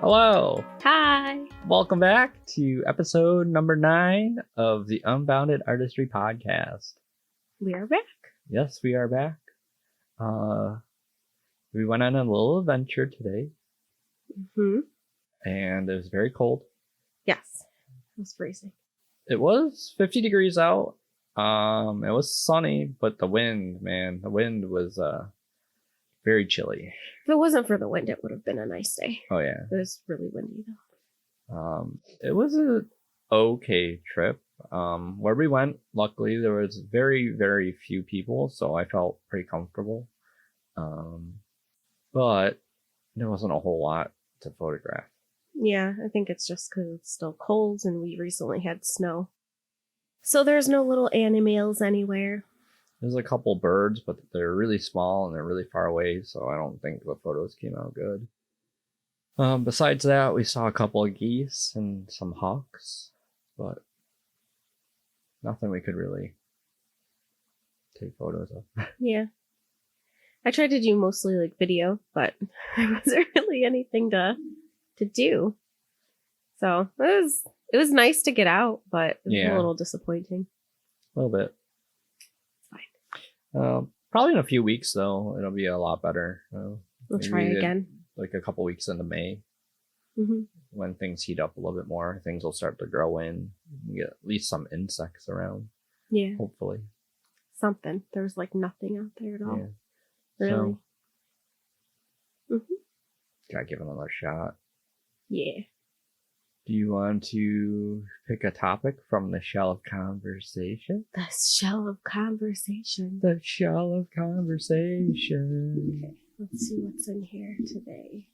Hello. Hi. Welcome back to episode number 9 of the Unbounded Artistry podcast. We are back. Yes, we are back. We went on a little adventure today. Mm-hmm. And it was very cold. Yes. It was freezing. It was 50 degrees out. It was sunny, but the wind was very chilly. If it wasn't for the wind, it would have been a nice day. Oh yeah. It was really windy though. It was an okay trip. Where we went, luckily there was very, very few people, so I felt pretty comfortable. But there wasn't a whole lot to photograph. Yeah, I think it's just because it's still cold and we recently had snow. So there's no little animals anywhere. There's a couple birds, but they're really small and they're really far away, so I don't think the photos came out good. Besides that, we saw a couple of geese and some hawks, but nothing we could really take photos of. Yeah. I tried to do mostly like video, but there wasn't really anything to do. So it was nice to get out, but it was a little disappointing. A little bit. Fine. Probably in a few weeks though, it'll be a lot better. We'll try again. Like a couple weeks into May. Mm-hmm. When things heat up a little bit more, things will start to grow in. You get at least some insects around. Yeah. Hopefully. Something. There's like nothing out there at all. Yeah. Really. So, gotta give it another shot. Yeah. Do you want to pick a topic from the shell of conversation? The shell of conversation. The shell of conversation. Okay. Let's see what's in here today.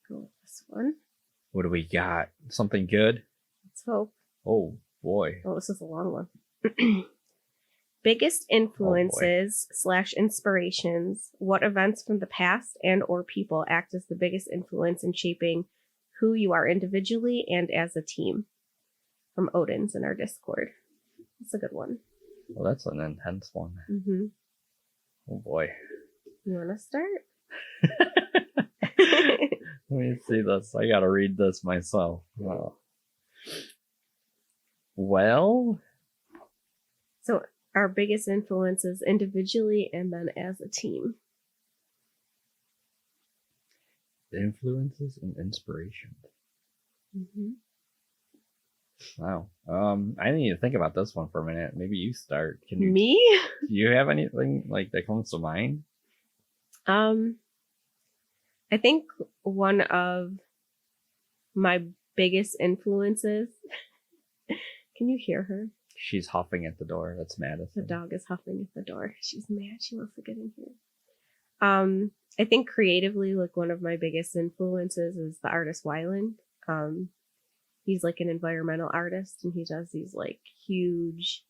Go with this one. What do we got? Something good? Let's hope. Oh, boy. Oh, this is a long one. Biggest influences / inspirations. What events from the past and or people act as the biggest influence in shaping who you are individually and as a team? From Odin's in our Discord. That's a good one. Well, that's an intense one. Mm-hmm. Oh boy. You want to start? Let me see this. I gotta read this myself. Oh. Well. So our biggest influences individually and then as a team. Influences and inspiration. Mm-hmm. Wow. I need to think about this one for a minute. Maybe you start. Me? Do you have anything like that comes to mind? I think one of my biggest influences. Can you hear her? She's huffing at the door. That's Madison. The dog is huffing at the door. She's mad. She wants to get in here. I think creatively, like one of my biggest influences is the artist Wyland. He's like an environmental artist and he does these like huge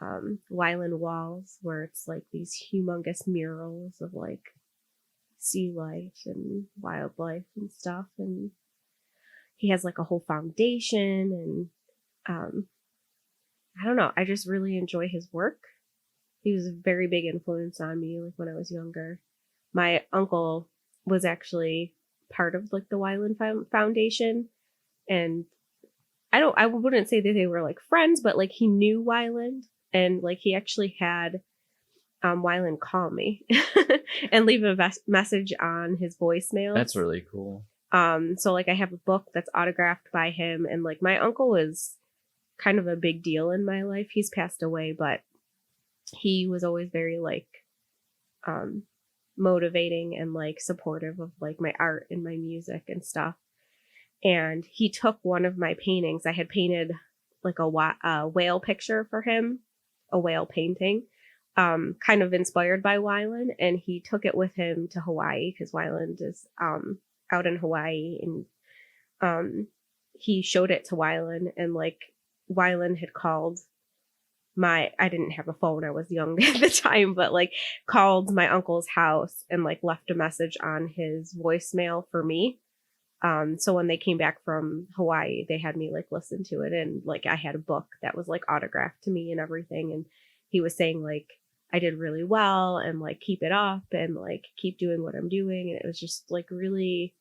Wyland walls where it's like these humongous murals of like sea life and wildlife and stuff. And he has like a whole foundation and I don't know. I just really enjoy his work. He was a very big influence on me, like when I was younger. My uncle was actually part of like the Wyland Foundation, and I wouldn't say that they were like friends, but like he knew Wyland, and like he actually had Wyland call me and leave a message on his voicemail. That's really cool. So like I have a book that's autographed by him, and like my uncle was kind of a big deal in my life. He's passed away, but he was always very like motivating and like supportive of like my art and my music and stuff. And he took one of my paintings. I had painted like a whale picture for him, a whale painting, kind of inspired by Wyland, and he took it with him to Hawaii because Wyland is out in Hawaii, and he showed it to Wyland, and like Wyland had called I didn't have a phone, I was young at the time, but like called my uncle's house and like left a message on his voicemail for me. So when they came back from Hawaii, they had me like listen to it, and like I had a book that was like autographed to me and everything, and he was saying like I did really well and like keep it up and like keep doing what I'm doing. And it was just like really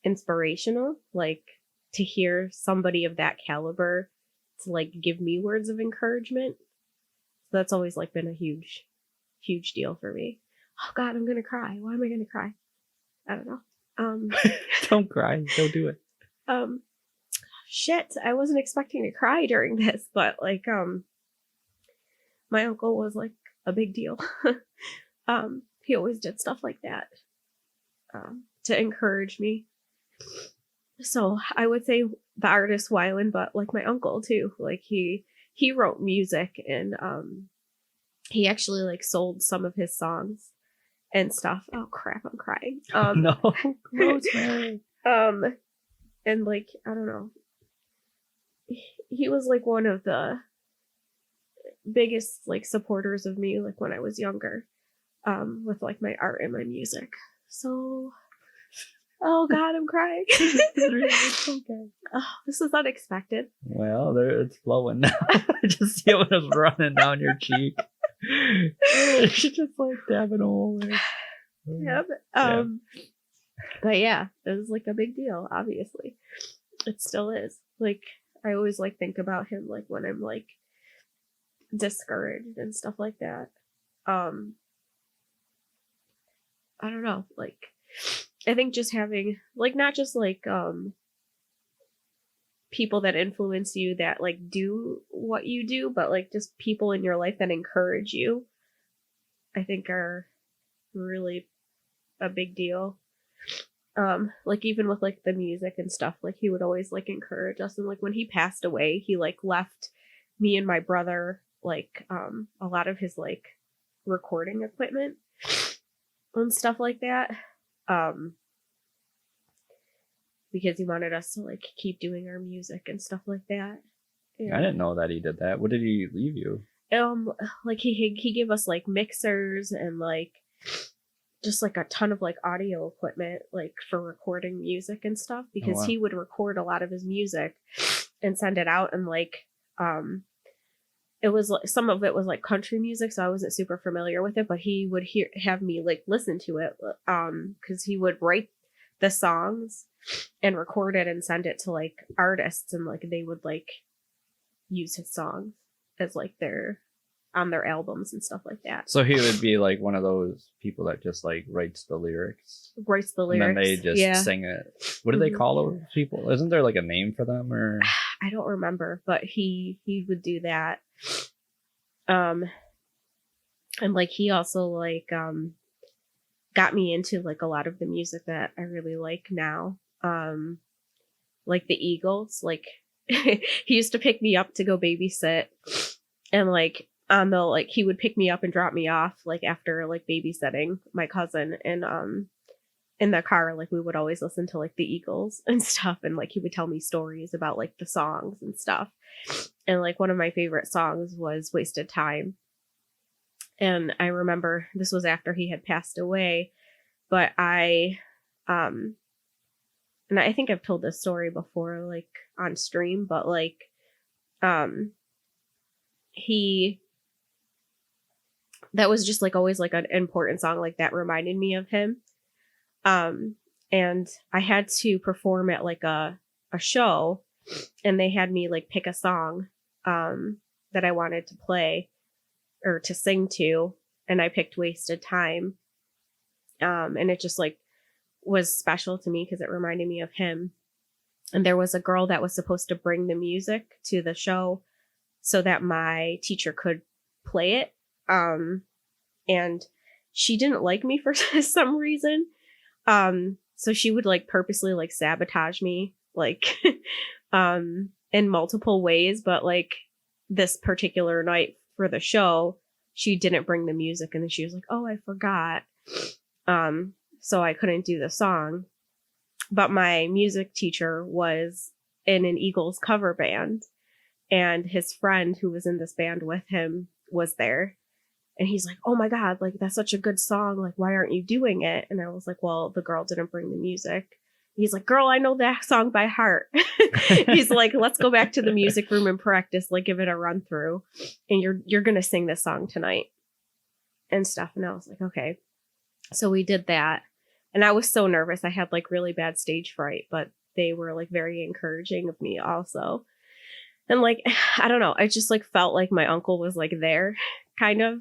inspirational, like to hear somebody of that caliber to like give me words of encouragement. So that's always like been a huge deal for me. Oh God, I'm gonna cry. Why am I gonna cry? I don't know. Don't cry. Don't do it. Shit, I wasn't expecting to cry during this, but like my uncle was like a big deal. He always did stuff like that to encourage me. So I would say the artist Wyland, but like my uncle too. Like he wrote music and he actually like sold some of his songs and stuff. Oh crap, I'm crying. No, gross, Mary. And like I don't know. He was like one of the biggest like supporters of me like when I was younger, with like my art and my music. So oh God, I'm crying. It's okay. Oh, this is unexpected. Well, there it's flowing now. I just see it when it's running down your cheek. You should just like dab it all away. Yep. But yeah, it was like a big deal, obviously. It still is. Like I always like think about him like when I'm like discouraged and stuff like that. I don't know, like I think just having like not just like people that influence you that like do what you do, but like just people in your life that encourage you, I think are really a big deal. Like even with like the music and stuff, like he would always like encourage us. And like when he passed away, he like left me and my brother like a lot of his like recording equipment and stuff like that. Because he wanted us to like keep doing our music and stuff like that. Yeah. I didn't know that he did that. What did he leave you? Like he gave us like mixers and like just like a ton of like audio equipment like for recording music and stuff, because he would record a lot of his music and send it out, and like it was like some of it was like country music, so I wasn't super familiar with it, but he would have me like listen to it because he would write the songs and record it and send it to like artists, and like they would like use his songs as like on their albums and stuff like that. So he would be like one of those people that just like writes the lyrics. And then they just sing it. What do they call those people? Isn't there like a name for them, or I don't remember, but he would do that. And like he also like got me into like a lot of the music that I really like now. Like the Eagles, like he used to pick me up to go babysit, and like on the like he would pick me up and drop me off like after like babysitting my cousin, and in the car like we would always listen to like the Eagles and stuff, and like he would tell me stories about like the songs and stuff. And like one of my favorite songs was Wasted Time, and I remember this was after he had passed away, but I and I think I've told this story before like on stream, but like that was just like always like an important song like that reminded me of him. And I had to perform at like a show, and they had me like pick a song that I wanted to play or to sing to, and I picked Wasted Time. And it just like was special to me because it reminded me of him. And there was a girl that was supposed to bring the music to the show so that my teacher could play it. And she didn't like me for some reason. So she would like purposely like sabotage me, like, in multiple ways. But like this particular night for the show, she didn't bring the music, and then she was like, "Oh, I forgot." So I couldn't do the song. But my music teacher was in an Eagles cover band, and his friend who was in this band with him was there. And he's like, "Oh my God, like that's such a good song. Like, why aren't you doing it?" And I was like, "Well, the girl didn't bring the music." He's like, "Girl, I know that song by heart." He's like, "Let's go back to the music room and practice, like give it a run through. And you're going to sing this song tonight." and stuff. And I was like, okay. So we did that. And I was so nervous. I had like really bad stage fright, but they were like very encouraging of me also. And like, I don't know, I just like felt like my uncle was like there kind of.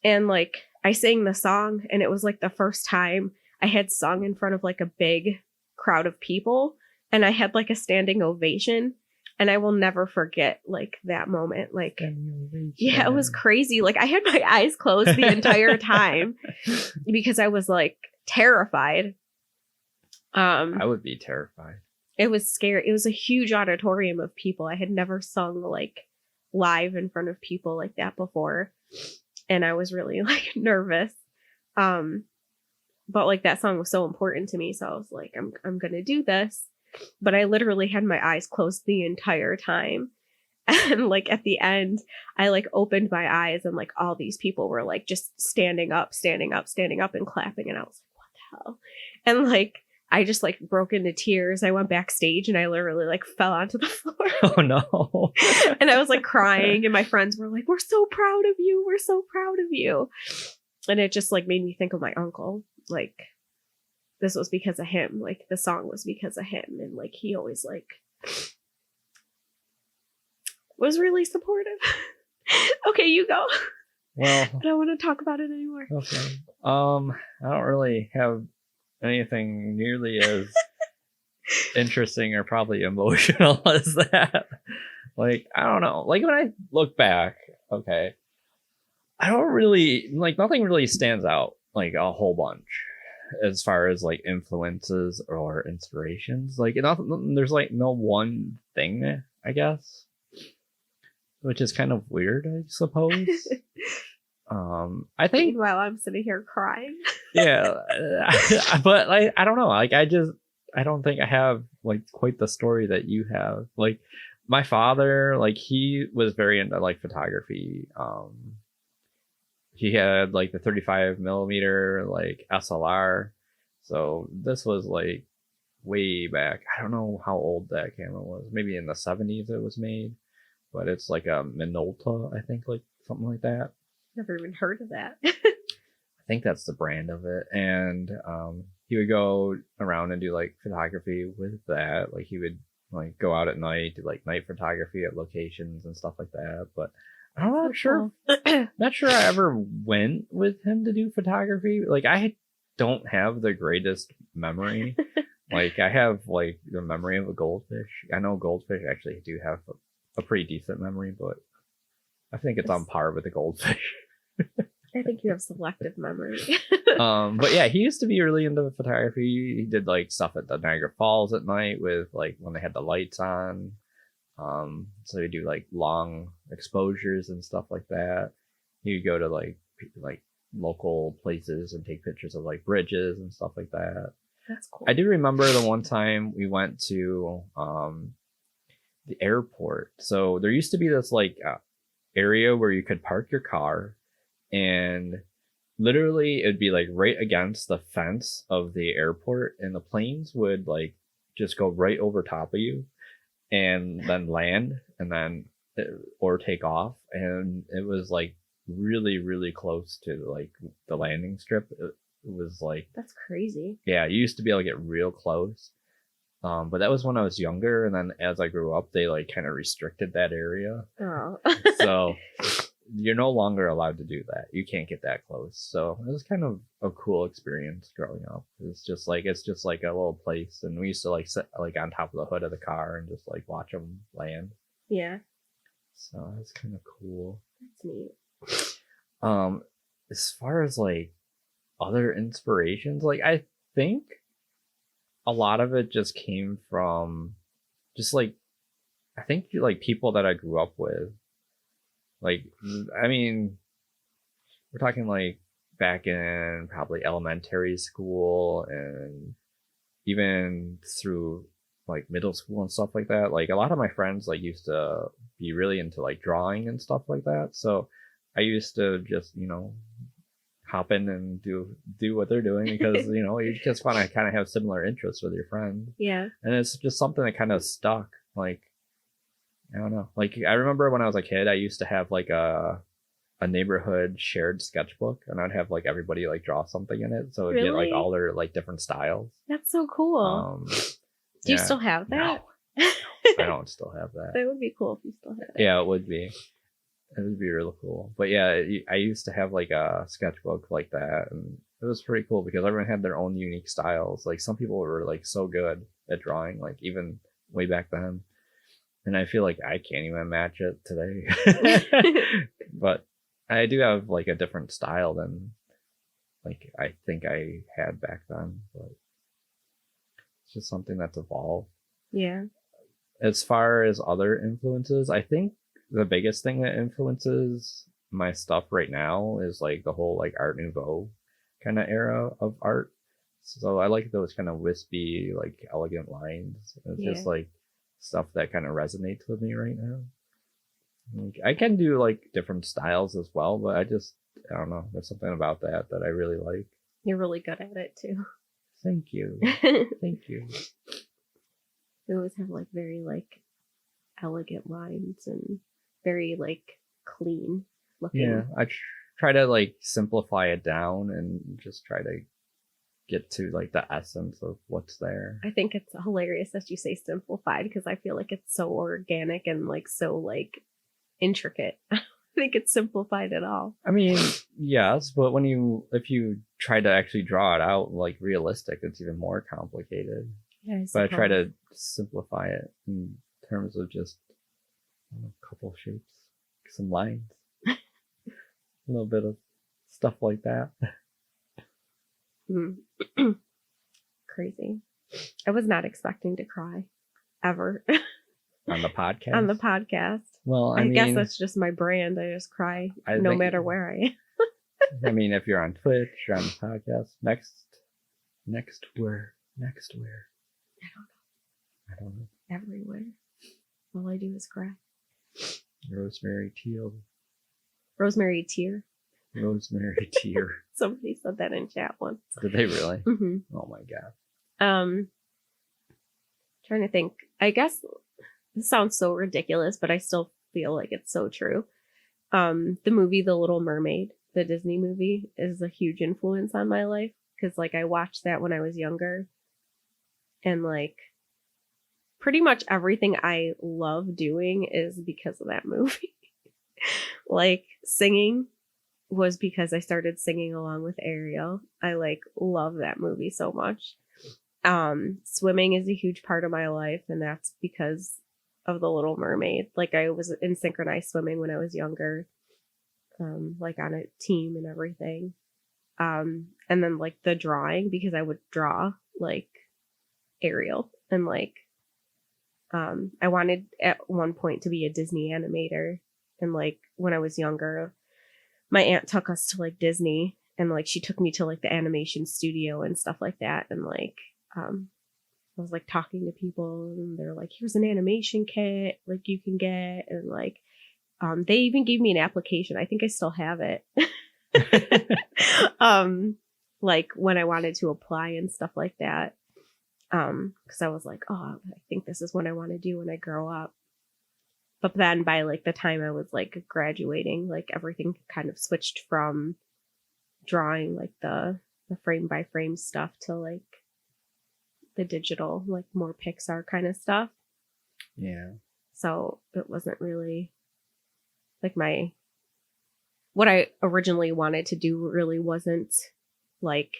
And like I sang the song, and it was like the first time I had sung in front of like a big crowd of people, and I had like a standing ovation, and I will never forget like that moment. Like, yeah, it was crazy. Like I had my eyes closed the entire time because I was like terrified. I would be terrified. It was scary. It was a huge auditorium of people. I had never sung like live in front of people like that before. And I was really like nervous. But like that song was so important to me. So I was like, I'm going to do this. But I literally had my eyes closed the entire time. And like at the end, I like opened my eyes, and like all these people were like just standing up and clapping. And I was like, what the hell? And like, I just like broke into tears. I went backstage and I literally like fell onto the floor. Oh no. And I was like crying, and my friends were like, we're so proud of you. We're so proud of you. And it just like made me think of my uncle. Like this was because of him. Like the song was because of him. And like he always like was really supportive. Okay, you go. Well, I don't want to talk about it anymore. Okay. I don't really have anything nearly as interesting or probably emotional as that. Like, I don't know. Like when I look back, okay, I don't really like, nothing really stands out like a whole bunch as far as like influences or inspirations. Like there's like no one thing, I guess, which is kind of weird, I suppose. I think meanwhile I'm sitting here crying. Yeah, but like I don't know. Like I don't think I have like quite the story that you have. Like my father, like he was very into like photography. He had like the 35 millimeter like SLR. So this was like way back. I don't know how old that camera was. Maybe in the 70s it was made, but it's like a Minolta, I think, like something like that. Never even heard of that. I think that's the brand of it. And he would go around and do like photography with that. Like he would like go out at night, do like night photography at locations and stuff like that. But I'm not sure. Not sure I ever went with him to do photography. Like I don't have the greatest memory. Like I have like the memory of a goldfish. I know goldfish actually do have a pretty decent memory, but I think it's on par with the goldfish. I think you have selective memory. But yeah, he used to be really into photography. He did like stuff at the Niagara Falls at night with like when they had the lights on. So he'd do like long exposures and stuff like that. He would go to like local places and take pictures of like bridges and stuff like that. That's cool. I do remember the one time we went to the airport. So there used to be this like area where you could park your car, and literally it'd be like right against the fence of the airport, and the planes would like just go right over top of you and then land and then or take off. And it was like really, really close to like the landing strip. It was like, that's crazy. Yeah, you used to be able to get real close. But that was when I was younger, and then as I grew up, they like kind of restricted that area. Oh. So you're no longer allowed to do that. You can't get that close. So it was kind of a cool experience growing up. It's just like a little place, and we used to like sit like on top of the hood of the car and just like watch them land. Yeah. So that's kind of cool. That's neat. As far as like other inspirations, like I think a lot of it just came from just like, I think like people that I grew up with. Like, I mean, we're talking like back in probably elementary school and even through like middle school and stuff like that. Like a lot of my friends like used to be really into like drawing and stuff like that. So I used to just, hop in and do what they're doing because, you just want to kind of have similar interests with your friends. Yeah. And it's just something that kind of stuck. Like, I don't know. Like I remember when I was a kid, I used to have like a a neighborhood shared sketchbook, and I'd have like everybody like draw something in it, so it'd get like Really? all their like different styles. That's so cool. Do you Yeah. still have that? No, I don't still have that. That would be cool if you still had it. Yeah, it would be. It would be really cool. But yeah, I used to have like a sketchbook like that, and it was pretty cool because everyone had their own unique styles. Like some people were like so good at drawing, like even way back then. And I feel like I can't even match it today. But I do have like a different style than like I think I had back then. But it's just something that's evolved. Yeah. As far as other influences, I think the biggest thing that influences my stuff right now is like the whole like Art Nouveau kind of era of art. So I like those kind of wispy, like elegant lines. It's just like stuff that kind of resonates with me right now. Like, I can do like different styles as well, but I don't know. There's something about that I really like. You're really good at it too. Thank you. Thank you. You always have like very like elegant lines and very like clean looking. Yeah, I try to like simplify it down and just try to get to like the essence of what's there. I think it's hilarious that you say simplified because I feel like it's so organic and like so like intricate. I think it's simplified at all. I mean, yes, but if you try to actually draw it out like realistic, it's even more complicated. Yeah, but I try to simplify it in terms of just a couple shapes, some lines, a little bit of stuff like that. Crazy. I was not expecting to cry ever on the podcast. On the podcast. Well, I guess that's just my brand. I just cry no matter where I am. I mean, if you're on Twitch, you're on the podcast. Next where? I don't know. Everywhere. All I do is cry. Rosemary Teal. Rosemary Tear. Rosemary Tear. Somebody said that in chat once. Did they really? Mm-hmm. Oh my god. Trying to think. I guess this sounds so ridiculous, but I still feel like it's so true. The movie The Little Mermaid, the Disney movie, is a huge influence on my life because like I watched that when I was younger, and like pretty much everything I love doing is because of that movie. Like singing was because I started singing along with Ariel. I like love that movie so much. Swimming is a huge part of my life, and that's because of The Little Mermaid. Like I was in synchronized swimming when I was younger, like on a team and everything. And then like the drawing, because I would draw like Ariel, and like I wanted at one point to be a Disney animator. And like when I was younger, my aunt took us to like Disney, and like she took me to like the animation studio and stuff like that. And like I was like talking to people, and they're like, here's an animation kit like you can get, and like they even gave me an application. I think I still have it. Like when I wanted to apply and stuff like that. Because I was like, oh, I think this is what I want to do when I grow up. But then by like the time I was like graduating, like everything kind of switched from drawing like the frame by frame stuff to like the digital, like more Pixar kind of stuff. Yeah. So it wasn't really like what I originally wanted to do really wasn't like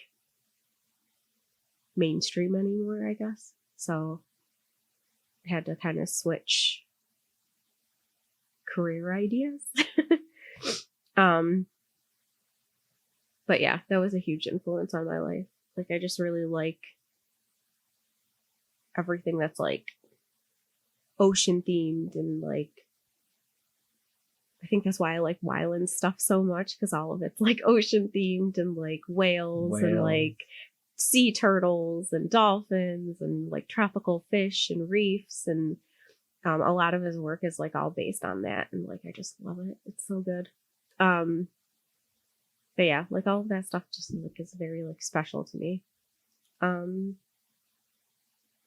mainstream anymore, I guess. So I had to kind of switch career ideas. But yeah, that was a huge influence on my life. Like I just really like everything that's like ocean themed, and like I think that's why I like Wyland stuff so much, because all of it's like ocean themed, and like whales and like sea turtles and dolphins and like tropical fish and reefs, and a lot of his work is like all based on that, and like I just love it. It's so good. But yeah, like all of that stuff just like is very like special to me.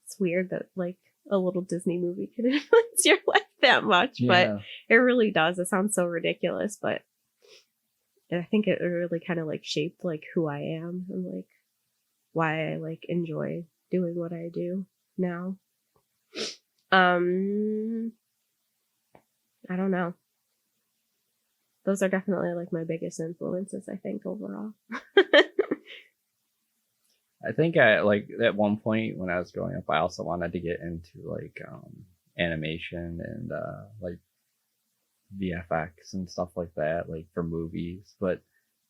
It's weird that like a little Disney movie can influence your life that much, but it really does. It sounds so ridiculous, but And I think it really kind of like shaped like who I am and like why I like enjoy doing what I do now. I don't know. Those are definitely like my biggest influences, I think, overall. I think I like at one point when I was growing up, I also wanted to get into like animation and like VFX and stuff like that, like for movies, but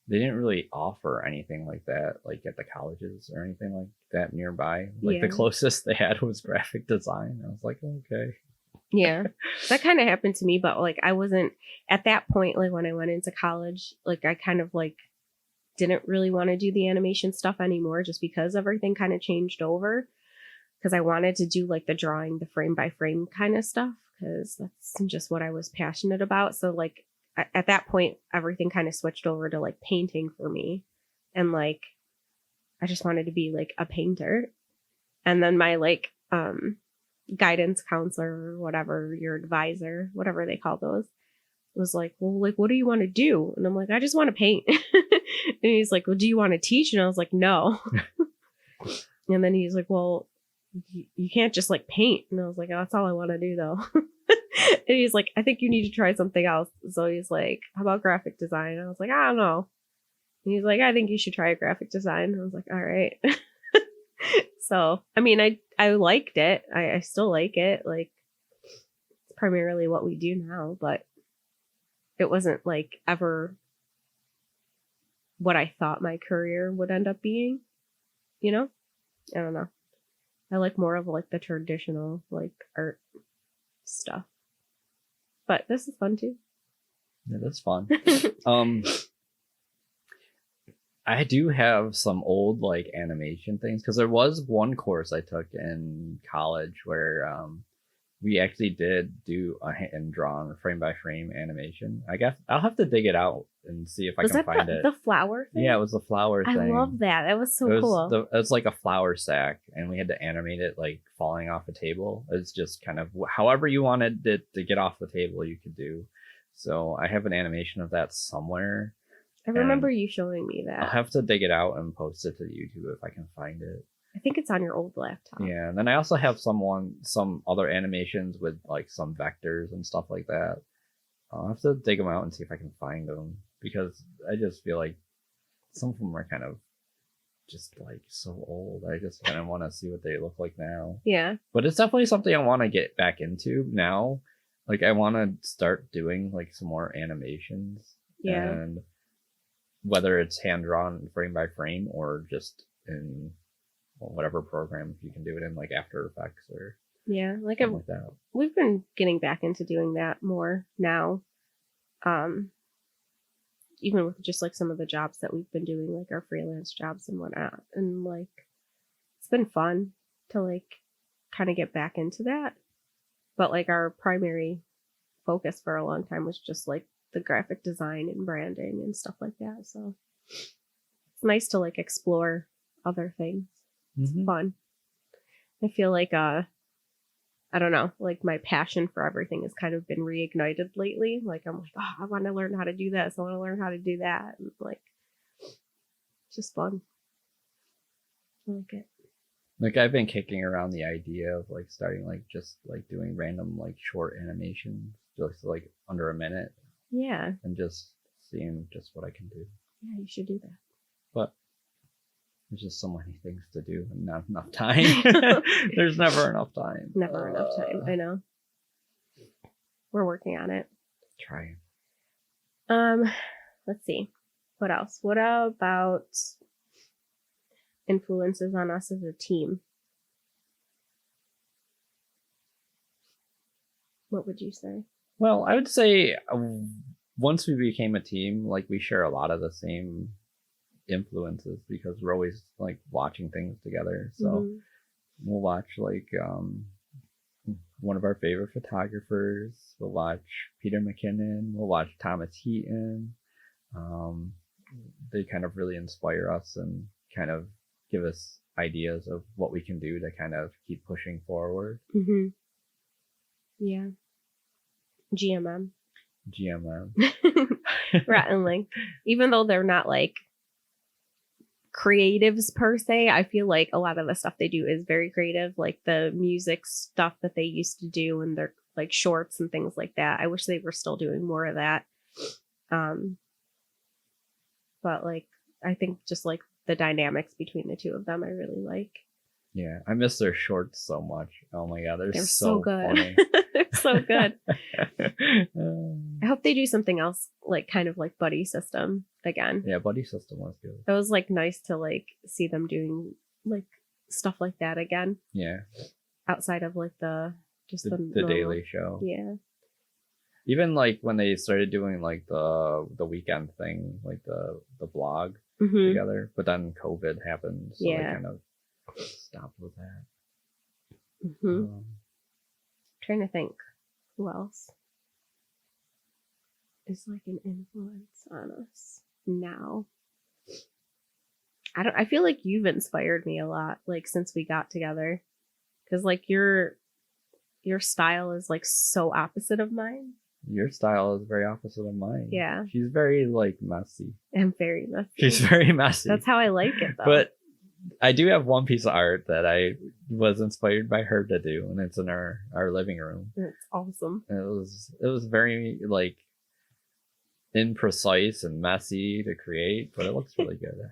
they didn't really offer anything like that, like at the colleges or anything like that nearby. Like the closest they had was graphic design. I was like, okay. Yeah, that kind of happened to me, but like I wasn't at that point, like when I went into college, like I kind of like didn't really want to do the animation stuff anymore just because everything kind of changed over. Because I wanted to do like the drawing, the frame by frame kind of stuff, because that's just what I was passionate about. So like at that point, everything kind of switched over to like painting for me. And like, I just wanted to be like a painter. And then my like guidance counselor or whatever, your advisor, whatever they call those, was like, well, like, what do you want to do? And I'm like, I just want to paint. And he's like, well, do you want to teach? And I was like, no. And then he's like, well, you can't just like paint. And I was like, oh, that's all I want to do though. And he's like, I think you need to try something else. So he's like, how about graphic design? And I was like, I don't know. And he's like, I think you should try graphic design. And I was like, all right. So, I mean, I liked it. I still like it. Like, it's primarily what we do now, but it wasn't like ever what I thought my career would end up being, you know? I don't know. I like more of like the traditional like art stuff. But this is fun too. Yeah, that's fun. I do have some old like animation things because there was one course I took in college where we actually did do a hand drawn frame by frame animation. I guess I'll have to dig it out and see if I can find it. The flower thing? Yeah, it was the flower thing. I love that. That was so cool. It was like a flower sack, and we had to animate it like falling off a table. It's just kind of however you wanted it to get off the table, you could do. So I have an animation of that somewhere. I remember you showing me that. I'll have to dig it out and post it to YouTube if I can find it. I think it's on your old laptop. Yeah, and then I also have some other animations with like some vectors and stuff like that. I'll have to dig them out and see if I can find them because I just feel like some of them are kind of just like so old. I just kind of want to see what they look like now. Yeah. But it's definitely something I want to get back into now. Like I want to start doing like some more animations. Yeah. And whether it's hand drawn frame by frame or just in whatever program you can do it in, like After Effects or like that. We've been getting back into doing that more now. Even with just like some of the jobs that we've been doing, like our freelance jobs and whatnot, and like it's been fun to like kind of get back into that. But like our primary focus for a long time was just like the graphic design and branding and stuff like that. So it's nice to like explore other things. It's fun. I feel like I don't know, like my passion for everything has kind of been reignited lately. Like I'm like, oh, I want to learn how to do this. I want to learn how to do that. And like it's just fun. I like it. Like I've been kicking around the idea of like starting like just like doing random like short animations just like under a minute. Yeah. And just seeing just what I can do. Yeah, you should do that. But there's just so many things to do and not enough time. There's never enough time. Never enough time. I know. We're working on it. Trying. Let's see. What else? What about influences on us as a team? What would you say? Well, I would say once we became a team, like we share a lot of the same influences because we're always like watching things together. So we'll watch like one of our favorite photographers. We'll watch Peter McKinnon. We'll watch Thomas Heaton. They kind of really inspire us and kind of give us ideas of what we can do to kind of keep pushing forward. Yeah. GMM. Rhett and Link. Even though they're not like creatives per se, I feel like a lot of the stuff they do is very creative, like the music stuff that they used to do and their like shorts and things like that. I wish they were still doing more of that. But like I think just like the dynamics between the two of them I really like. Yeah, I miss their shorts so much. Oh my god, they're so good. funny. They're so good. I hope they do something else, like kind of like Buddy System again. Yeah, Buddy System was good. It was like nice to like see them doing like stuff like that again. Yeah. Outside of like the Daily Show. Yeah. Even like when they started doing like the weekend thing, like the vlog together, but then COVID happened, so they kind of stopped with that. Trying to think who else is like an influence on us now. I feel like you've inspired me a lot, like since we got together, because like your style is like so opposite of mine. Your style is very opposite of mine. Yeah. She's very like messy. I'm very messy. She's very messy. That's how I like it though. But I do have one piece of art that I was inspired by her to do, and it's in our living room. It's awesome. And it was very like imprecise and messy to create, but it looks really good.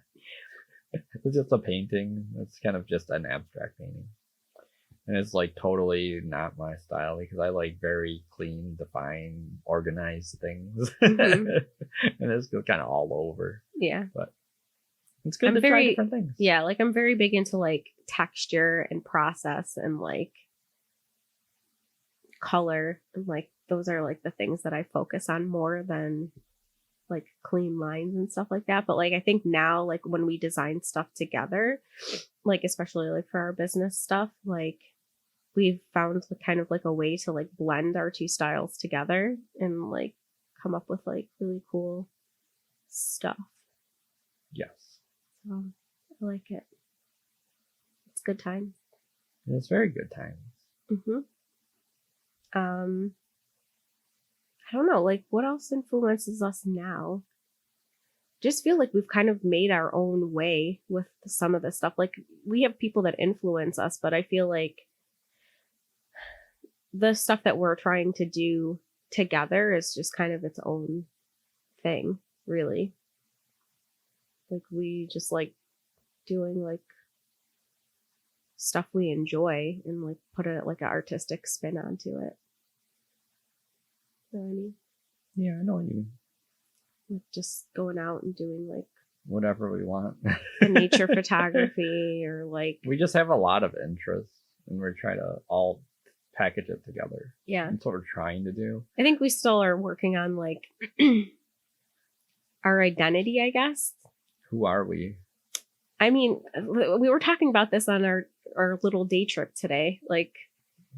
It's just a painting. It's kind of just an abstract painting. And it's like totally not my style because I like very clean, defined, organized things. And it's kind of all over. Yeah. But it's good to try different things. Yeah, like I'm very big into like texture and process and like color. And like those are like the things that I focus on more than like clean lines and stuff like that. But like I think now, like when we design stuff together, like especially like for our business stuff, like we've found kind of like a way to like blend our two styles together and like come up with like really cool stuff. Yes. So I like it. It's good time. It's very good times. I don't know, like what else influences us now? Just feel like we've kind of made our own way with some of this stuff. Like we have people that influence us, but I feel like the stuff that we're trying to do together is just kind of its own thing, really. Like we just like doing like stuff we enjoy and like put a like an artistic spin onto it. You know what I mean? Yeah, I know what you mean. Like just going out and doing like whatever we want. the nature photography or like we just have a lot of interests and we're trying to all package it together. Yeah. That's what we're trying to do. I think we still are working on like our identity, I guess. Who are we? I mean, we were talking about this on our little day trip today. Like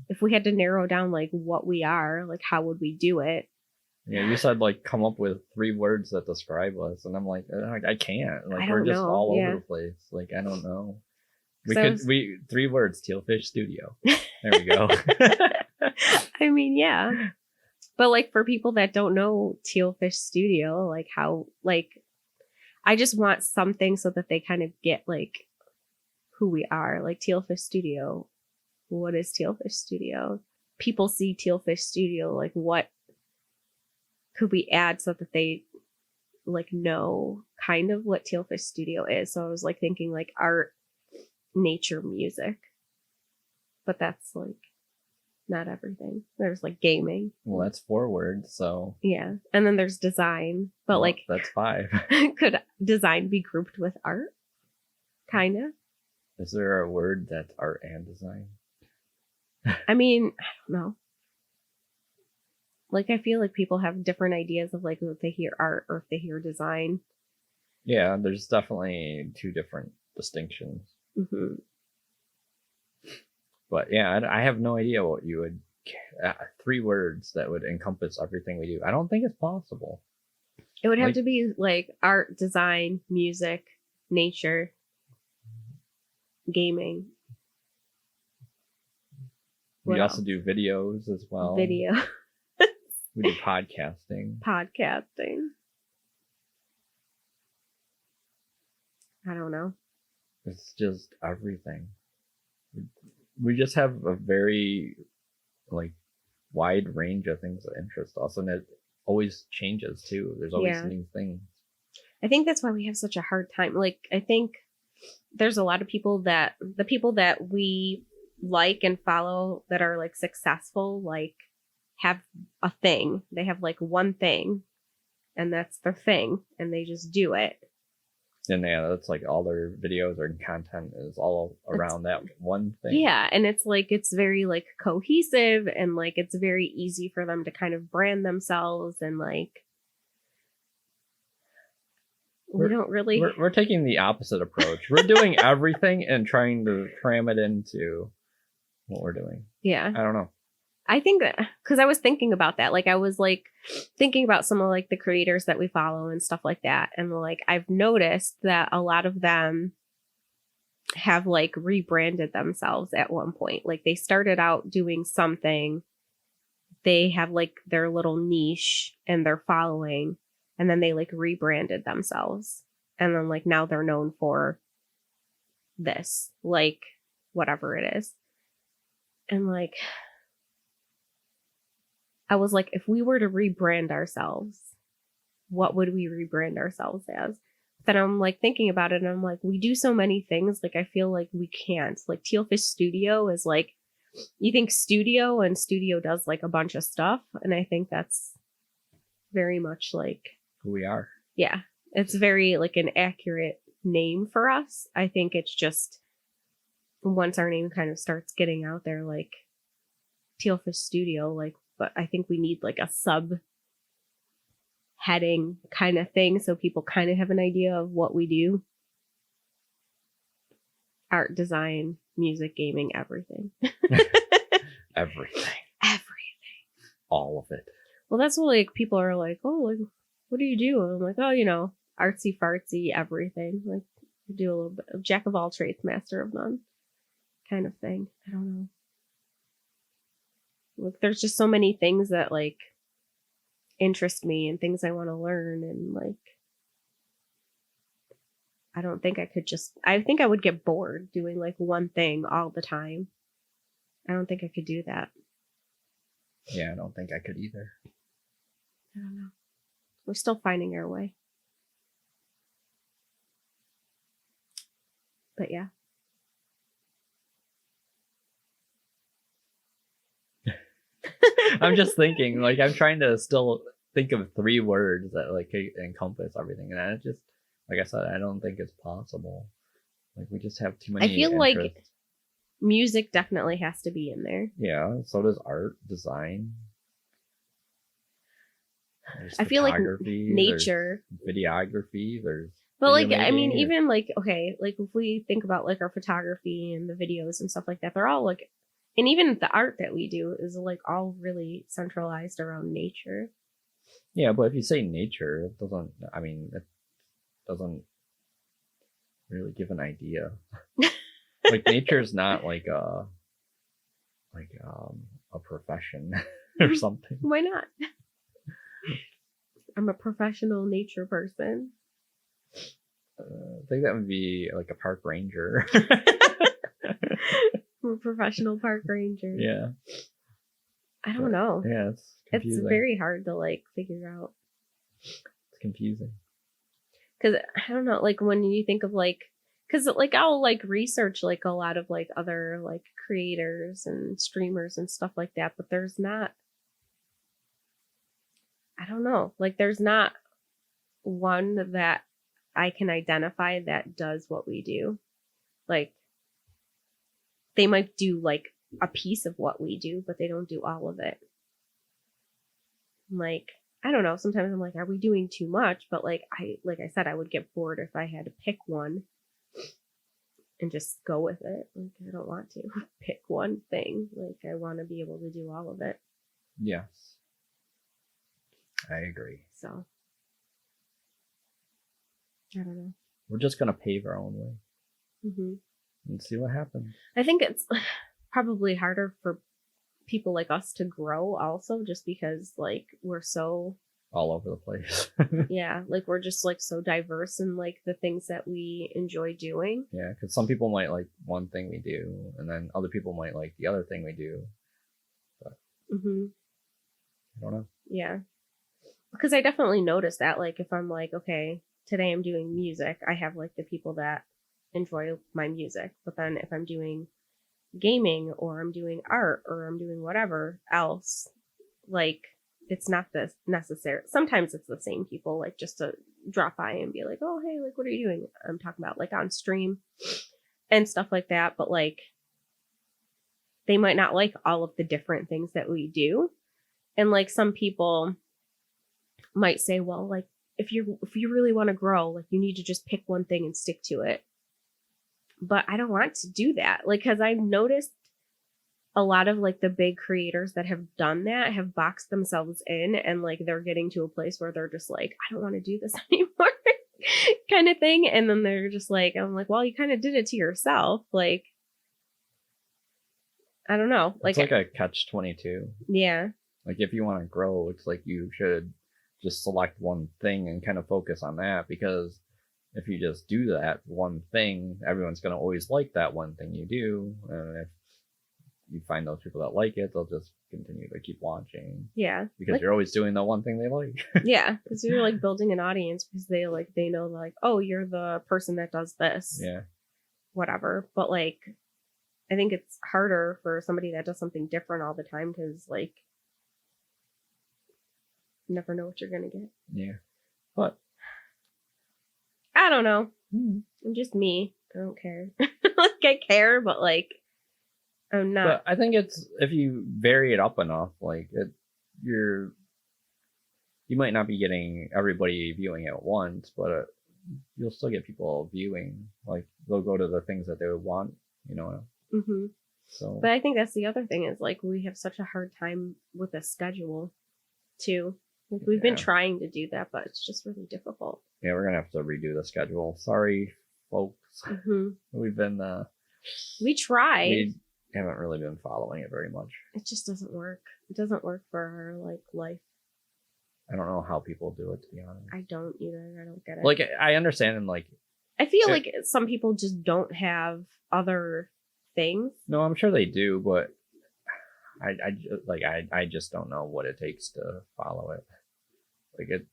if we had to narrow down like what we are, like how would we do it? Yeah, you said like come up with 3 words that describe us, and I'm like I can't. Like we're just all over the place. Like I don't know. We 3 words, Tealfish Studio. There we go. I mean, yeah. But like for people that don't know Tealfish Studio, like how like I just want something so that they kind of get like who we are. Like Tealfish Studio. What is Tealfish Studio? People see Tealfish Studio, like what could we add so that they like know kind of what Tealfish Studio is? So I was like thinking like art, nature, music. But that's like not everything. There's like gaming. Well, that's 4 words, so yeah. And then there's design. But well, like that's 5. Could design be grouped with art? Kinda. Is there a word that's art and design? I mean, I don't know. Like I feel like people have different ideas of like if they hear art or if they hear design. Yeah, there's definitely 2 different distinctions. But yeah, I have no idea what you would 3 words that would encompass everything we do. I don't think it's possible. It would have to be like art, design, music, nature, gaming. We also do videos as well. Video. We do podcasting. I don't know. It's just everything. We just have a very like wide range of things that interest us, and it always changes too. There's always Yeah. new things. I think that's why we have such a hard time. Like, I think there's a lot of people that the people that we like and follow that are like successful, like have a thing. They have like one thing and that's their thing and they just do it. And yeah, that's like all their videos or content is all around that one thing. Yeah. And it's like, it's very like cohesive and like it's very easy for them to kind of brand themselves and like, we're taking the opposite approach. We're doing everything and trying to cram it into what we're doing. Yeah. I don't know. I think that because I was thinking about that. Like I was like thinking about some of like the creators that we follow and stuff like that. And like I've noticed that a lot of them have like rebranded themselves at one point. Like they started out doing something. They have like their little niche and their following. And then they like rebranded themselves. And then like now they're known for this, like whatever it is. And like, I was like, if we were to rebrand ourselves, what would we rebrand ourselves as? Then I'm like thinking about it and I'm like, we do so many things. Like, I feel like we can't. Like, Tealfish Studio is like, you think studio and studio does like a bunch of stuff. And I think that's very much like who we are. Yeah. It's very like an accurate name for us. I think it's just once our name kind of starts getting out there, like Tealfish Studio, like, but I think we need like a sub heading kind of thing so people kind of have an idea of what we do. Art, design, music, gaming, everything. Everything. All of it. Well, that's what like people are like, oh, like, what do you do? And I'm like, oh, you know, artsy fartsy, everything. Like, I do a little bit of jack of all trades, master of none kind of thing. I don't know. Like, there's just so many things that like interest me and things I want to learn. And like, I don't think I could just, I think I would get bored doing like one thing all the time. I don't think I could do that. Yeah, I don't think I could either. I don't know. We're still finding our way. But yeah. I'm just thinking, like, I'm trying to still think of 3 words that like encompass everything, and I just, like I said, I don't think it's possible. Like, we just have too many. I feel like music definitely has to be in there. Yeah, so does art, design. I feel like nature, videography. But like, I mean, even like, okay, like if we think about like our photography and the videos and stuff like that, they're all like, and even the art that we do is like all really centralized around nature. Yeah, but if you say nature, it doesn't really give an idea. Like, nature is not like a profession or something. Why not? I'm a professional nature person. I think that would be like a park ranger. I'm a professional park ranger. Yeah. I don't know. Yeah, it's very hard to like figure out. It's confusing. Because I don't know, like when you think of like, because like I'll like research like a lot of like other like creators and streamers and stuff like that, but there's not, I don't know, like there's not one that I can identify that does what we do. Like, they might do like a piece of what we do, but they don't do all of it. Like, I don't know. Sometimes I'm like, are we doing too much? But like I said, I would get bored if I had to pick one and just go with it. Like, I don't want to pick one thing. Like, I want to be able to do all of it. Yes. I agree. So, I don't know. We're just going to pave our own way. Mm-hmm. And see what happens. I think it's probably harder for people like us to grow also, just because like we're so all over the place. Yeah, like we're just like so diverse in like the things that we enjoy doing. Yeah, because some people might like one thing we do, and then other people might like the other thing we do. But I don't know. Yeah, because I definitely notice that, like, if I'm like, okay, today I'm doing music, I have like the people that enjoy my music, but then if I'm doing gaming or I'm doing art or I'm doing whatever else, like it's not this necessary. Sometimes it's the same people, like just to drop by and be like, oh hey, like what are you doing? I'm talking about like on stream and stuff like that, but like they might not like all of the different things that we do. And like some people might say, well, like if you really want to grow, like you need to just pick one thing and stick to it. But I don't want to do that. Like, because I've noticed a lot of like the big creators that have done that have boxed themselves in, and like they're getting to a place where they're just like, I don't want to do this anymore kind of thing. And then they're just like, I'm like, well, you kind of did it to yourself. Like, I don't know. Like, it's like a catch-22. Yeah. Like if you want to grow, it's like you should just select one thing and kind of focus on that, because if you just do that one thing, everyone's going to always like that one thing you do. And if you find those people that like it, they'll just continue to keep watching. Yeah. Because like, you're always doing the one thing they like. Yeah. Because you're like building an audience because they know like, oh, you're the person that does this. Yeah. Whatever. But like, I think it's harder for somebody that does something different all the time because like, you never know what you're going to get. Yeah. But I don't know. I'm just me. I don't care. Like I care, but like I'm not. But I think it's if you vary it up enough, like you might not be getting everybody viewing at once, but you'll still get people viewing. Like they'll go to the things that they would want, you know. Mm-hmm. So. But I think that's the other thing is like we have such a hard time with a schedule, too. Like we've been trying to do that, but it's just really difficult. Yeah, we're gonna have to redo the schedule. Sorry, folks. We've been we tried. We haven't really been following it very much. It just doesn't work. It doesn't work for our like life. I don't know how people do it, to be honest. I don't either. I don't get it. Like I understand, and like I feel like some people just don't have other things. No, I'm sure they do, but I just don't know what it takes to follow it. Like it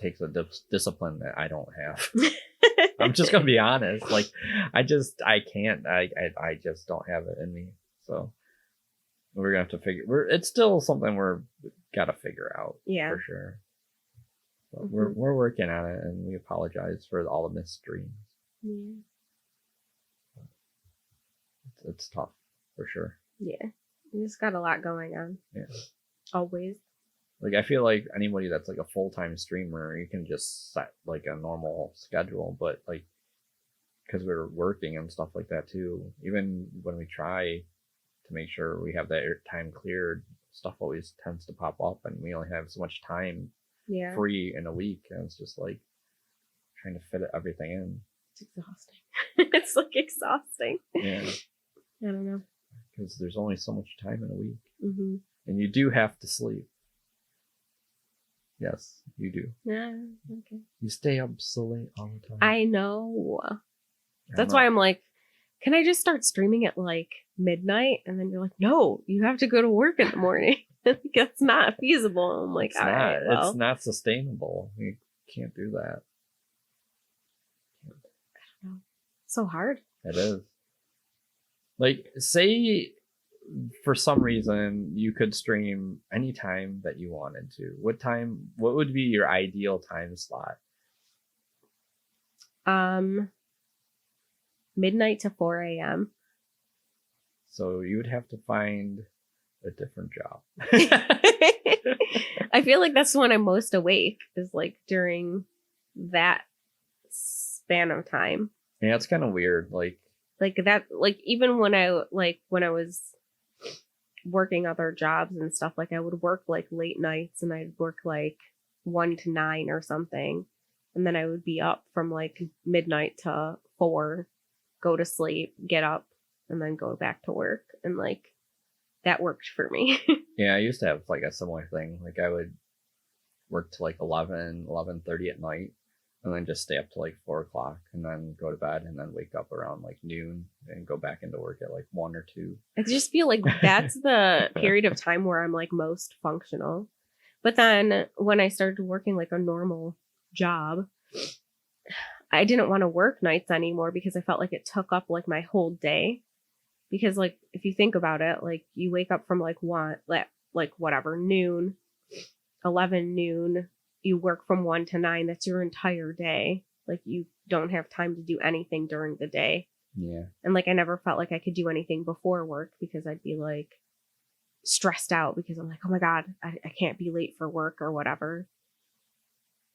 takes a discipline that I don't have. I'm just gonna be honest. Like I can't. I just don't have it in me. So we're gonna have to it's still something we're gotta figure out. Yeah, for sure. But we're working on it, and we apologize for all the missed dreams. Yeah. It's tough for sure. Yeah, you just got a lot going on. Yeah, always. Like I feel like anybody that's like a full-time streamer, you can just set like a normal schedule, but like because we're working and stuff like that too, even when we try to make sure we have that time cleared, stuff always tends to pop up, and we only have so much time free in a week, and it's just like trying to fit everything in. It's exhausting. It's like exhausting. Yeah. I don't know. Because there's only so much time in a week. And you do have to sleep. Yes, you do. Yeah, okay. You stay up so late all the time. I know. That's why I'm like, can I just start streaming at like midnight? And then you're like, no, you have to go to work in the morning. That's not feasible. I'm like, all right, well. It's not sustainable. You can't do that. I don't know. So hard. It is. Like, say for some reason you could stream any time that you wanted to. What would be your ideal time slot? Midnight to 4 a.m. So you would have to find a different job. I feel like that's when I'm most awake, is like during that span of time. Yeah, it's kind of weird. Like that, like even when I was working other jobs and stuff, like I would work like late nights and I'd work like 1 to 9 or something. And then I would be up from like midnight to 4, go to sleep, get up, and then go back to work. And like that worked for me. Yeah, I used to have like a similar thing. Like I would work to like 11:30 at night, and then just stay up to like 4 o'clock, and then go to bed, and then wake up around like noon and go back into work at like 1 or 2. I just feel like that's the period of time where I'm like most functional. But then when I started working like a normal job, I didn't want to work nights anymore because I felt like it took up like my whole day. Because like if you think about it, like you wake up from like whatever, noon, 11 noon, you work from 1 to 9, that's your entire day. Like you don't have time to do anything during the day. Yeah. And like I never felt like I could do anything before work because I'd be like stressed out because I'm like, oh my God, I can't be late for work or whatever.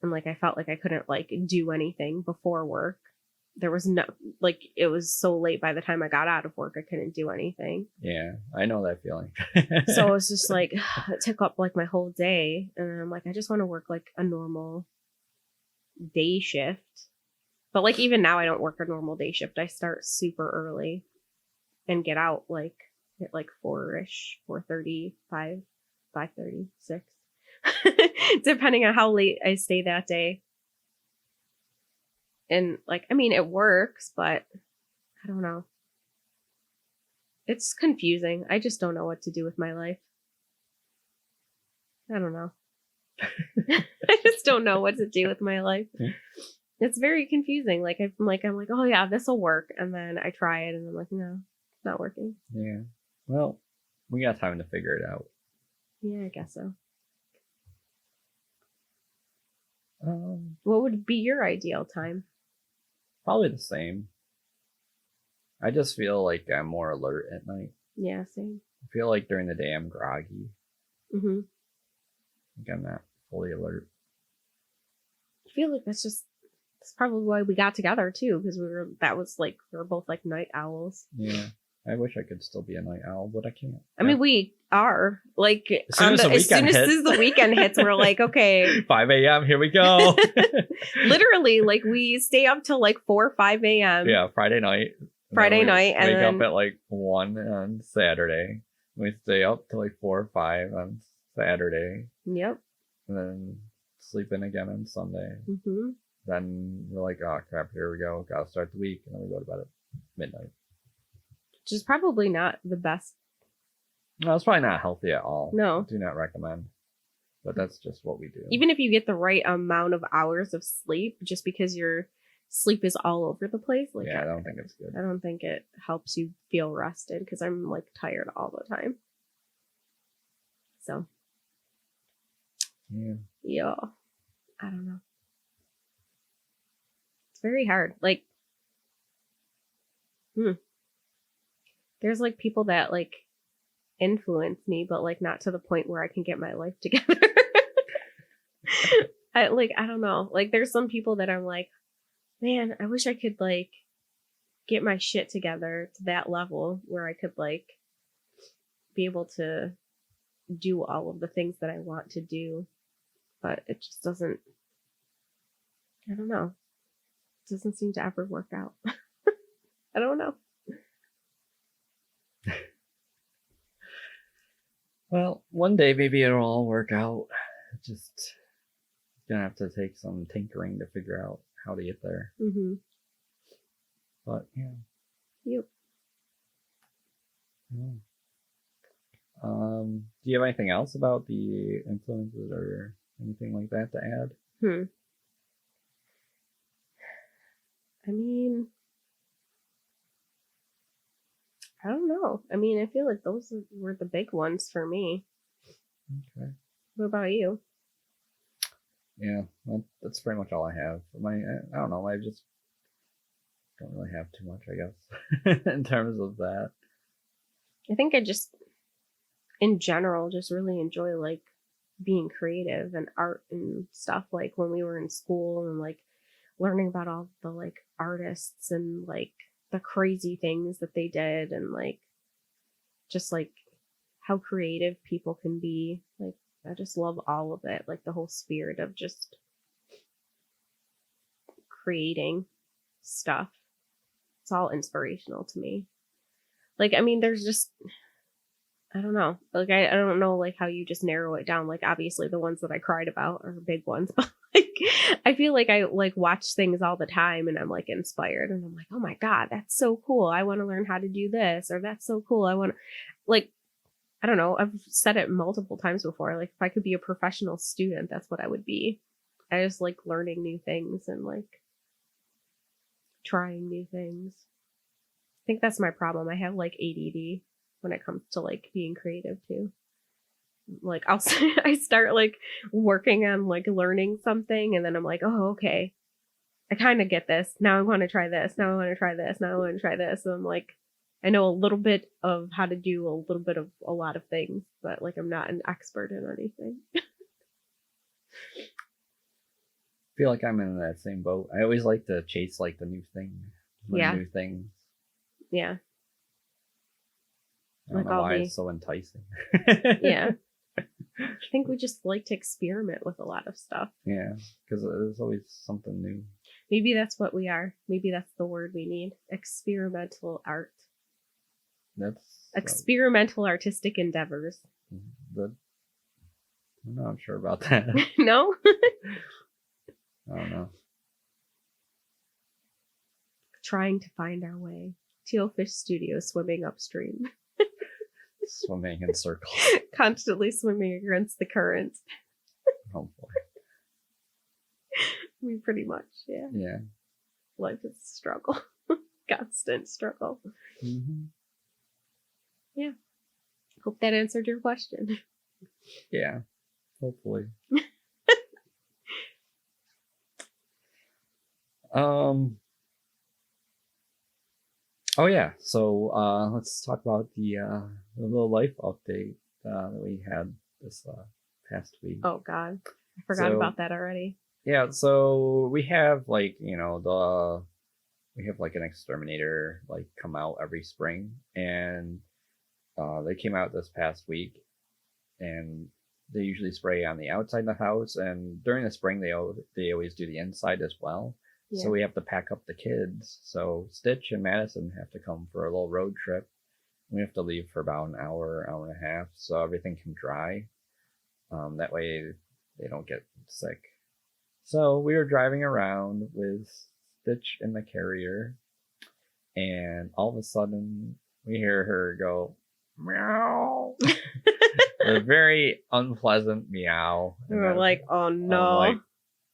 And like I felt like I couldn't like do anything before work. There was no, like, it was so late by the time I got out of work, I couldn't do anything. Yeah, I know that feeling. So it was just like, it took up like my whole day. And I'm like, I just want to work like a normal day shift. But like even now I don't work a normal day shift. I start super early and get out like at like 4-ish, 4:30, 5:30, 6. Depending on how late I stay that day. And like, I mean, it works, but I don't know. It's confusing. I just don't know what to do with my life. I don't know. I just don't know what to do with my life. It's very confusing. Like I'm like, oh yeah, this will work. And then I try it and I'm like, no, it's not working. Yeah. Well, we got time to figure it out. Yeah, I guess so. What would be your ideal time? Probably the same. I just feel like I'm more alert at night. Yeah, same. I feel like during the day I'm groggy. Mm-hmm. Like I'm not fully alert. I feel like that's probably why we got together too, because we were both like night owls. Yeah. I wish I could still be a night owl, but I can't. I mean, we are like as soon as the weekend hits, we're like, okay, 5 a.m. Here we go. Literally, like we stay up till like 4 or 5 a.m. Yeah, Friday night. And wake up at like 1 on Saturday. We stay up till like 4 or 5 on Saturday. Yep. And then sleep in again on Sunday. Mm-hmm. Then we're like, oh crap, here we go. Gotta start the week. And then we go to bed at midnight. Which is probably not the best. No, it's probably not healthy at all. No. Do not recommend. But that's just what we do. Even if you get the right amount of hours of sleep, just because your sleep is all over the place. Like, yeah, I don't think it's good. I don't think it helps you feel rested because I'm like tired all the time. So. Yeah. Yeah. I don't know. It's very hard. Like, there's like people that like influence me, but like not to the point where I can get my life together. I don't know. Like there's some people that I'm like, man, I wish I could like get my shit together to that level where I could like be able to do all of the things that I want to do. But it just doesn't, I don't know. It doesn't seem to ever work out. I don't know. Well, one day maybe it'll all work out. Just gonna have to take some tinkering to figure out how to get there. Mm-hmm. But yeah. Yep. Yeah. Do you have anything else about the influences or anything like that to add? I mean, I don't know. I mean, I feel like those were the big ones for me. Okay. What about you? Yeah, that's pretty much all I have. I don't know. I just don't really have too much, I guess, in terms of that. I think I just, in general, just really enjoy like being creative and art and stuff. Like when we were in school and like learning about all the like artists and like the crazy things that they did and like just like how creative people can be. Like I just love all of it, like the whole spirit of just creating stuff. It's all inspirational to me. Like I mean there's just I don't know. Like, I don't know, like, how you just narrow it down. Like, obviously the ones that I cried about are big ones, but like, I feel like I like watch things all the time and I'm like inspired and I'm like, oh my God, that's so cool. I want to learn how to do this, or that's so cool. I want to, like, I don't know. I've said it multiple times before. Like, if I could be a professional student, that's what I would be. I just like learning new things and like trying new things. I think that's my problem. I have like ADD when it comes to like being creative too. Like I start like working on like learning something and then I'm like, oh, okay, I kind of get this. Now I want to try this. Now I want to try this. Now I want to try this. And I'm like, I know a little bit of how to do a little bit of a lot of things, but like I'm not an expert in anything. I feel like I'm in that same boat. I always like to chase like the new thing, new things. Yeah. I don't know why it's so enticing. Yeah. I think we just like to experiment with a lot of stuff. Yeah, because there's always something new. Maybe that's what we are. Maybe that's the word we need. Experimental art. That's experimental artistic endeavors. I'm not sure about that. No? I don't know. Trying to find our way. Tealfish Studio swimming upstream. Swimming in circles. Constantly swimming against the current. Oh boy. I mean, pretty much, yeah. Yeah. Life is a struggle. Constant struggle. Mm-hmm. Yeah. Hope that answered your question. Yeah. Hopefully. Oh yeah, so let's talk about the little life update that we had this past week. Oh God, I forgot about that already. Yeah, so we have like we have like an exterminator like come out every spring, and they came out this past week, and they usually spray on the outside of the house, and during the spring they always do the inside as well. Yeah. So we have to pack up the kids. So Stitch and Madison have to come for a little road trip. We have to leave for about an hour, hour and a half, so everything can dry. That way they don't get sick. So we were driving around with Stitch in the carrier, and all of a sudden we hear her go, meow. A very unpleasant meow. We were like, oh no. Like,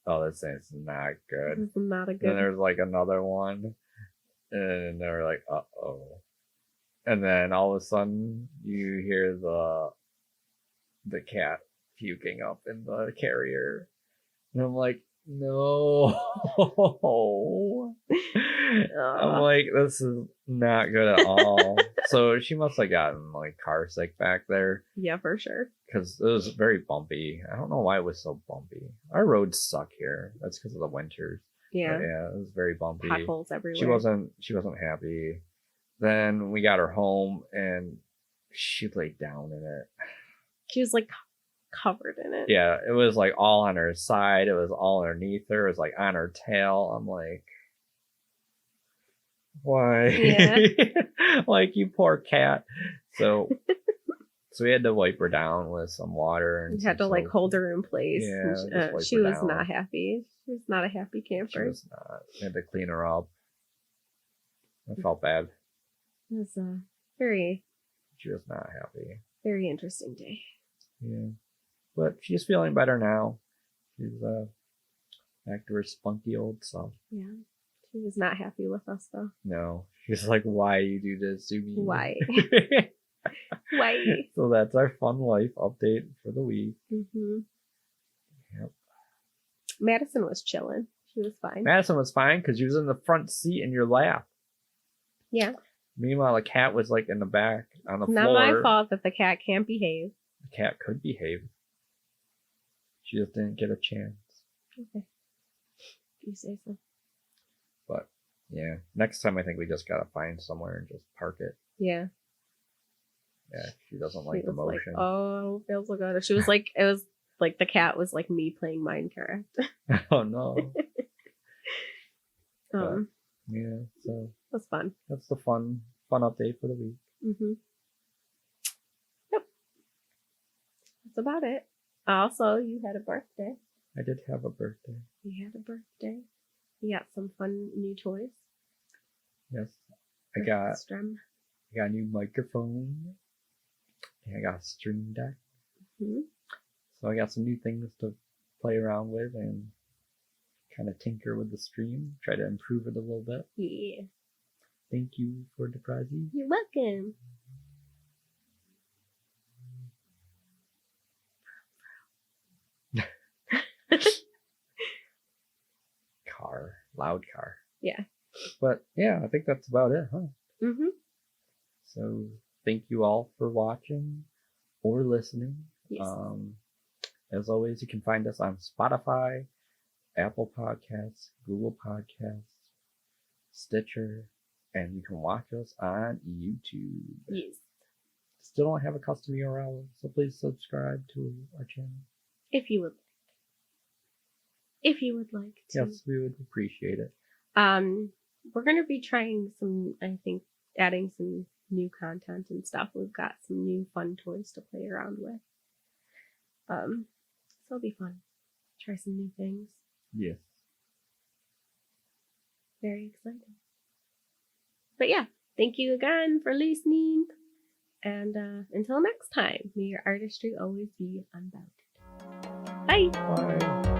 oh, this thing's not good. This is not a good. Then there's like another one, and they're like, uh-oh. And then all of a sudden, you hear the cat puking up in the carrier. And I'm like, no. I'm like, this is not good at all. So she must have gotten like car sick back there. Yeah, for sure. Because it was very bumpy. I don't know why it was so bumpy. Our roads suck here. That's because of the winters. Yeah. But yeah, it was very bumpy. Potholes everywhere. She wasn't happy. Then we got her home and she laid down in it. She was like covered in it. Yeah, it was like all on her side. It was all underneath her. It was like on her tail. I'm like, why? Yeah. Like, you poor cat. So we had to wipe her down with some water. And we had to like hold her in place. Yeah, she was not happy. She was not a happy camper. She was not. We had to clean her up. I felt bad. It was very. She was not happy. Very interesting day. Yeah, but she's feeling better now. She's back to her spunky old self. Yeah. She was not happy with us, though. No. She's like, why you do this to me? Why? Why? So that's our fun life update for the week. Mm-hmm. Yep. Madison was chilling. She was fine. Madison was fine because she was in the front seat in your lap. Yeah. Meanwhile, the cat was like in the back on the floor. Not my fault that the cat can't behave. The cat could behave. She just didn't get a chance. Okay. You say so. But yeah, next time I think we just gotta find somewhere and just park it. Yeah. Yeah, she doesn't like the motion. Like, oh, feels so good. She was like, it was like the cat was like me playing Minecraft. Oh no. Yeah, so that's fun. That's the fun update for the week. Mm-hmm. that's about it. Also, you had a birthday. I did have a birthday. You had a birthday. You got some fun new toys. Yes. I got Strum. a new microphone. And I got a stream deck. Mm-hmm. So I got some new things to play around with and kind of tinker with the stream. Try to improve it a little bit. Yeah. Thank you for the present. You're welcome. Loud car. Yeah. But yeah, I think that's about it, huh? Mm-hmm. So thank you all for watching or listening. Yes. As always, you can find us on Spotify, Apple Podcasts, Google Podcasts, Stitcher, and you can watch us on YouTube. Yes. Still don't have a custom URL, so please subscribe to our channel. If you would like. If you would like to. Yes, we would appreciate it. We're gonna be trying some, I think, adding some new content and stuff. We've got some new fun toys to play around with. So it'll be fun. Try some new things. Yes. Very exciting. But yeah, thank you again for listening. And until next time, may your artistry always be unbounded. Bye. Bye.